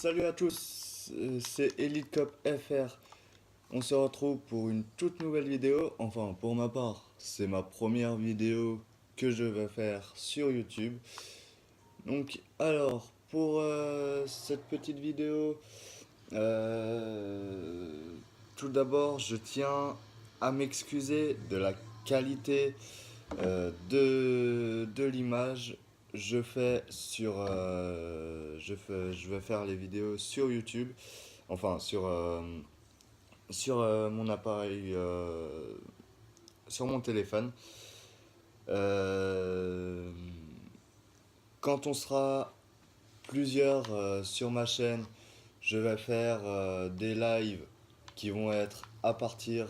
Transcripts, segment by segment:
Salut à tous, c'est Elite Cop FR. On se retrouve pour une toute nouvelle vidéo. Enfin, pour ma part, c'est ma première vidéo que je vais faire sur YouTube. Donc, alors, pour cette petite vidéo, euh, tout d'abord, je tiens à m'excuser de la qualité de l'image. Je vais faire les vidéos sur YouTube, enfin sur mon appareil, sur mon téléphone. Euh, Quand on sera plusieurs sur ma chaîne, je vais faire des lives qui vont être à partir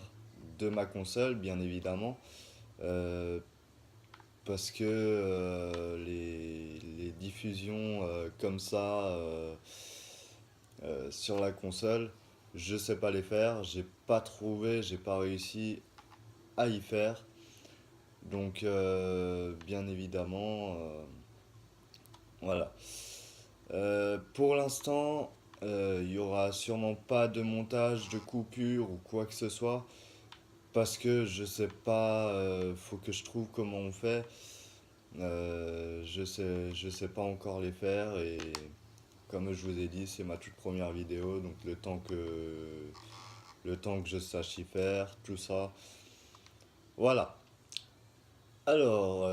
de ma console, bien évidemment. Euh, Parce que les diffusions comme ça sur la console, je sais pas les faire, j'ai pas réussi à y faire. Donc bien évidemment, voilà. Pour l'instant, il y aura sûrement pas de montage de coupure ou quoi que ce soit. Parce que je sais pas, faut que je trouve comment on fait. Je sais pas encore les faire et comme je vous ai dit, c'est ma toute première vidéo, donc le temps que je sache y faire, tout ça. Voilà. Alors,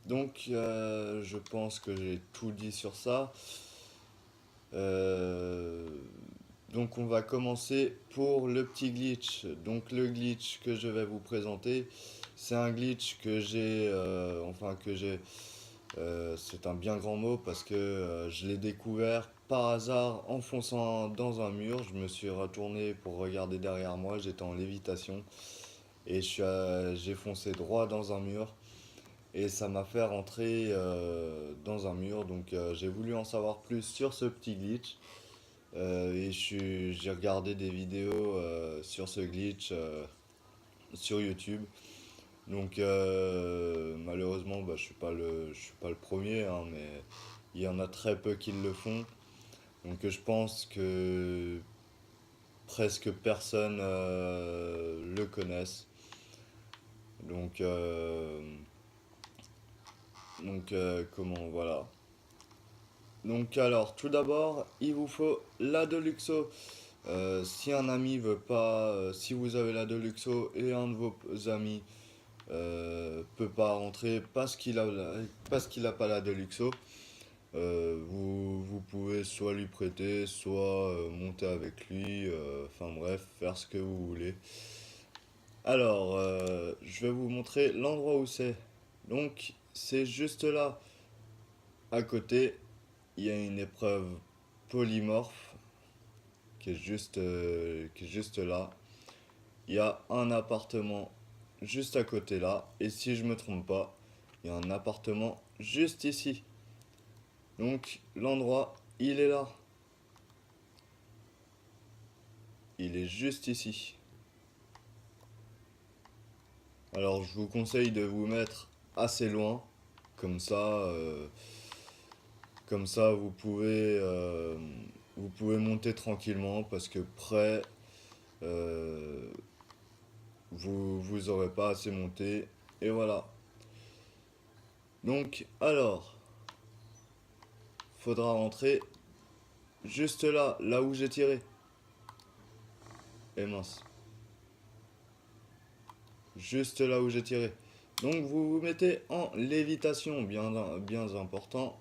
je pense que j'ai tout dit sur ça. Euh, donc on va commencer pour le petit glitch. Donc le glitch que je vais vous présenter, c'est un glitch que j'ai, c'est un bien grand mot parce que je l'ai découvert par hasard en fonçant dans un mur. Je me suis retourné pour regarder derrière moi, j'étais en lévitation et j'ai foncé droit dans un mur et ça m'a fait rentrer dans un mur. Donc j'ai voulu en savoir plus sur ce petit glitch. J'ai regardé des vidéos sur ce glitch sur YouTube. Donc malheureusement, bah, je suis pas le premier, hein, mais il y en a très peu qui le font. Donc je pense que presque personne le connaisse. Donc, comment, voilà. Donc alors, tout d'abord, il vous faut la Deluxo. Si un ami veut pas, si vous avez la Deluxo et un de vos amis peut pas rentrer parce qu'il a pas la Deluxo, vous pouvez soit lui prêter, soit monter avec lui, enfin bref, faire ce que vous voulez. Alors, je vais vous montrer l'endroit où c'est. Donc, c'est juste là, à côté, il y a une épreuve polymorphe qui est juste là. Il y a un appartement juste à côté là. Et si je me trompe pas, il y a un appartement juste ici. Donc, l'endroit, il est là. Il est juste ici. Alors, je vous conseille de vous mettre assez loin. Comme ça, euh, Comme ça, vous pouvez monter tranquillement parce que près, euh, vous aurez pas assez monté. Et voilà. Donc, alors, faudra rentrer juste là, là où j'ai tiré. Et mince. Juste là où j'ai tiré. Donc, vous vous mettez en lévitation, bien important.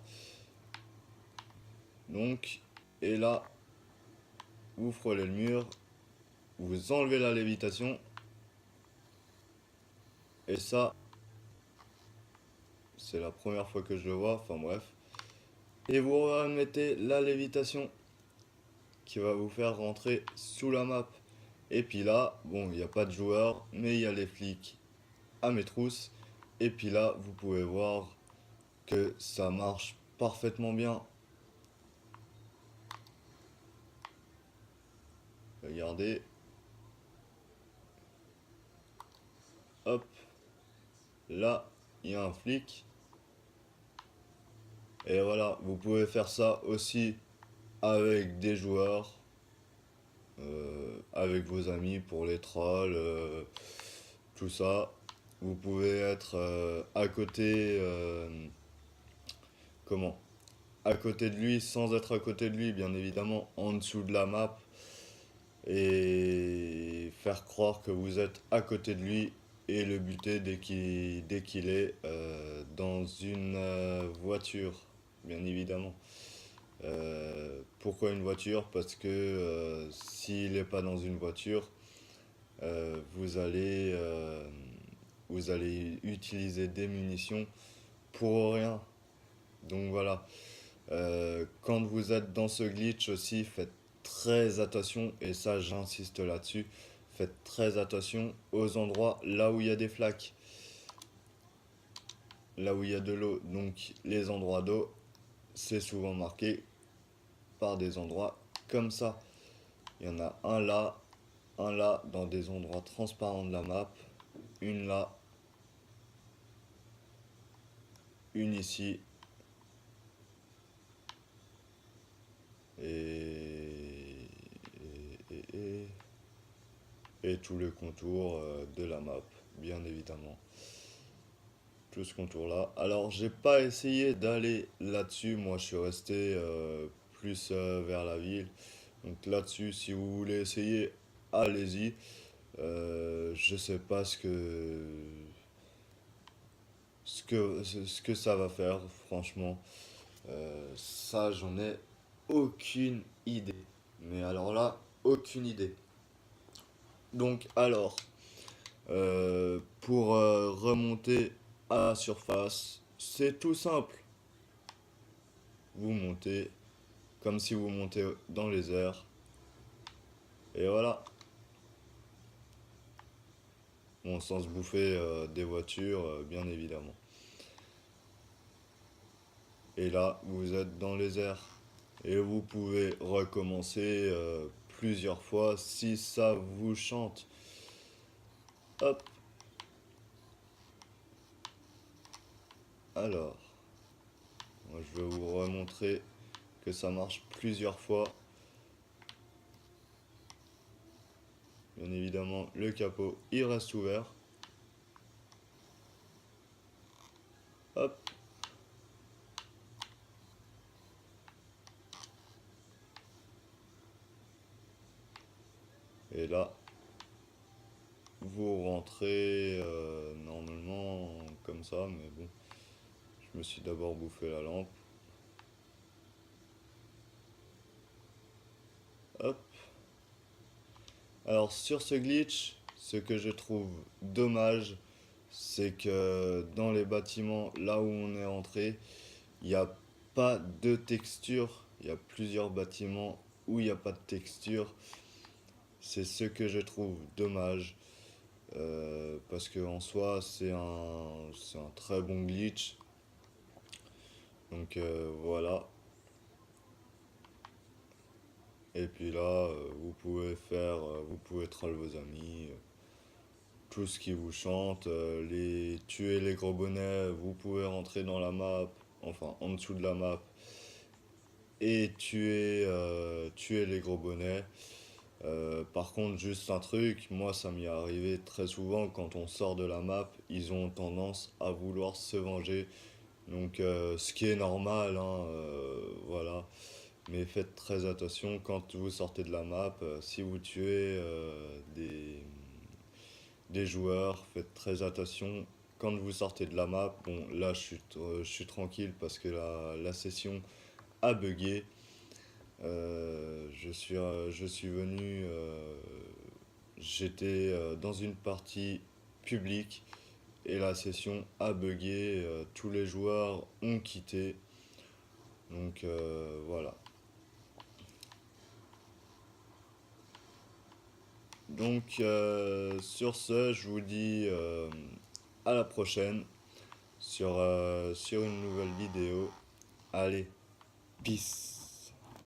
Donc, et là, vous frôlez le mur, vous enlevez la lévitation. Et ça, c'est la première fois que je le vois, enfin bref. Et vous remettez la lévitation qui va vous faire rentrer sous la map. Et puis là, bon, il n'y a pas de joueurs, mais il y a les flics à mes trousses. Et puis là, vous pouvez voir que ça marche parfaitement bien. Regardez, hop, là, il y a un flic. Et voilà, vous pouvez faire ça aussi avec des joueurs, avec vos amis pour les trolls, tout ça. Vous pouvez être à côté, comment? À côté de lui sans être à côté de lui, bien évidemment, en dessous de la map et faire croire que vous êtes à côté de lui et le buter dès qu'il est dans une voiture, bien évidemment. Pourquoi une voiture? Parce que s'il n'est pas dans une voiture, euh, vous allez, euh, vous allez utiliser des munitions pour rien. Donc voilà. Quand vous êtes dans ce glitch aussi, faites très attention, et ça j'insiste là-dessus, faites très attention aux endroits là où il y a des flaques, là où il y a de l'eau. Donc les endroits d'eau, c'est souvent marqué par des endroits comme ça. Il y en a un là, dans des endroits transparents de la map, une là, une ici, et, et tout le contour de la map, bien évidemment. Tout ce contour-là. Alors, j'ai pas essayé d'aller là-dessus. Moi, je suis resté plus vers la ville. Donc là-dessus, si vous voulez essayer, allez-y. Je sais pas ce que ça va faire, franchement. Ça, j'en ai aucune idée. Mais alors là, aucune idée. Donc, alors, pour remonter à la surface, c'est tout simple. Vous montez comme si vous montez dans les airs. Et voilà. Bon, sans se bouffer des voitures, bien évidemment. Et là, vous êtes dans les airs. Et vous pouvez recommencer plusieurs fois si ça vous chante. Hop. Alors, moi, je vais vous remontrer que ça marche plusieurs fois. Bien évidemment, le capot, il reste ouvert. Hop. Et là, vous rentrez normalement comme ça, mais bon, je me suis d'abord bouffé la lampe. Hop. Alors sur ce glitch, ce que je trouve dommage, c'est que dans les bâtiments, là où on est entré, il n'y a pas de texture. Il y a plusieurs bâtiments où il n'y a pas de texture. C'est ce que je trouve dommage. Parce que en soi, c'est un très bon glitch. Donc voilà. Et puis là, vous pouvez troll vos amis, tout ce qui vous chante, tuer les gros bonnets, vous pouvez rentrer dans la map, enfin en dessous de la map, et tuer les gros bonnets. Par contre, juste un truc, moi ça m'y est arrivé très souvent quand on sort de la map, ils ont tendance à vouloir se venger. Donc, ce qui est normal, hein, voilà. Mais faites très attention quand vous sortez de la map. Si vous tuez des joueurs, faites très attention. Quand vous sortez de la map, bon, là je suis tranquille parce que la session a bugué. Je suis venu, j'étais dans une partie publique et la session a bugué. Tous les joueurs ont quitté. Donc voilà. Donc sur ce, je vous dis à la prochaine sur une nouvelle vidéo. Allez, peace.